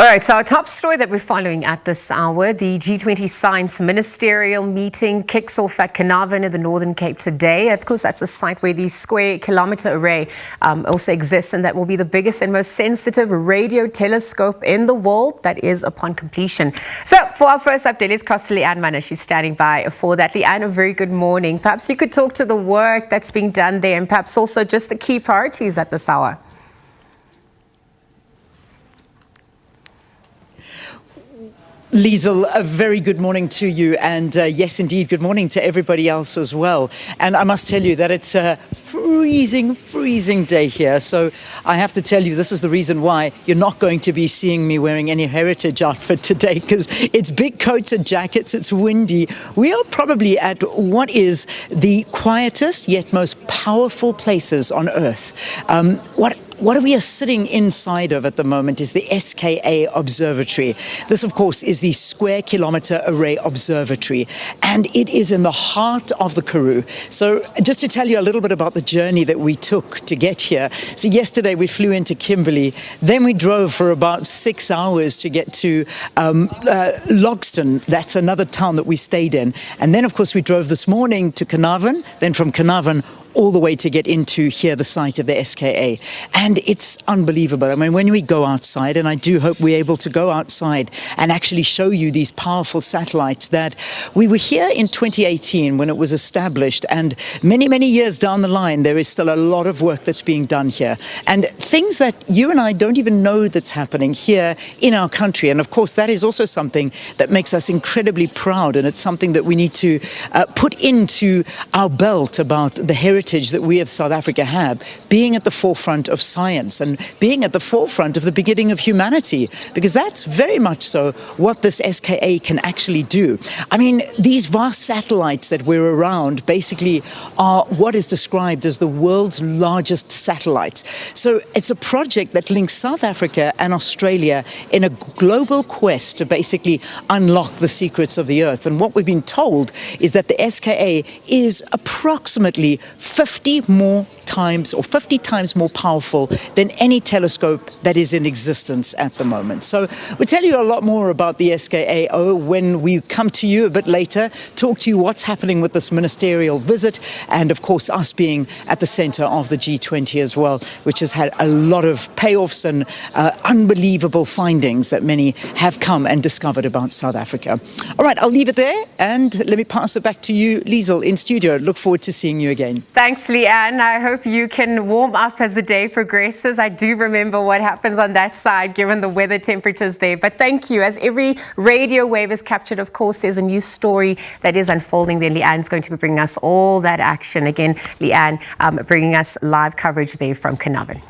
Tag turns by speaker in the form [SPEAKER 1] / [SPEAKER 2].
[SPEAKER 1] right, so our top story that we're following at this hour, the G20 Science Ministerial meeting kicks off at Carnarvon in the Northern Cape today. Of course, that's a site where the Square Kilometre Array also exists, and that will be the biggest and most sensitive radio telescope in the world that is upon completion. So for our first update, let's cross to Leanne Manas. She's standing by for that. Leanne, a very good morning. Perhaps you could talk to the work that's being done there and perhaps also just the key priorities at this hour.
[SPEAKER 2] Liesl, a very good morning to you, and yes, indeed, good morning to everybody else as well. And I must tell you that it's a freezing day here, so I have to tell you this is the reason why you're not going to be seeing me wearing any heritage outfit today, because it's big coats and jackets, it's windy. We are probably at what is the quietest yet most powerful places on Earth. What we are sitting inside of at the moment is the SKA Observatory. This, of course, is the Square Kilometre Array Observatory, and it is in the heart of the Karoo. So just to tell you a little bit about the journey that we took to get here. So yesterday we flew into Kimberley, then we drove for about 6 hours to get to Logston. That's another town that we stayed in. And then, of course, we drove this morning to Carnarvon, then from Carnarvon all the way to get into here, the site of the SKA. And it's unbelievable. I mean, when we go outside, and I do hope we're able to go outside and actually show you these powerful satellites, that we were here in 2018 when it was established, and many years down the line, there is still a lot of work that's being done here. And things that you and I don't even know that's happening here in our country. And of course, that is also something that makes us incredibly proud, and it's something that we need to put into our belt about the heritage that we of South Africa have, being at the forefront of science and being at the forefront of the beginning of humanity, because that's very much so what this SKA can actually do. I mean, these vast satellites that we're around basically are what is described as the world's largest satellites. So it's a project that links South Africa and Australia in a global quest to basically unlock the secrets of the Earth. And what we've been told is that the SKA is approximately 50 times more powerful than any telescope that is in existence at the moment. So we'll tell you a lot more about the SKA when we come to you a bit later, talk to you what's happening with this ministerial visit, and of course us being at the center of the G20 as well, which has had a lot of payoffs and unbelievable findings that many have come and discovered about South Africa. All right, I'll leave it there, and let me pass it back to you, Liesl, in studio. Look forward to seeing you again.
[SPEAKER 1] Thanks, Leanne. I hope you can warm up as the day progresses. I do remember what happens on that side, given the weather temperatures there. But thank you. As every radio wave is captured, of course, there's a new story that is unfolding there. Leanne's going to be bringing us all that action. Again, Leanne bringing us live coverage there from Carnarvon.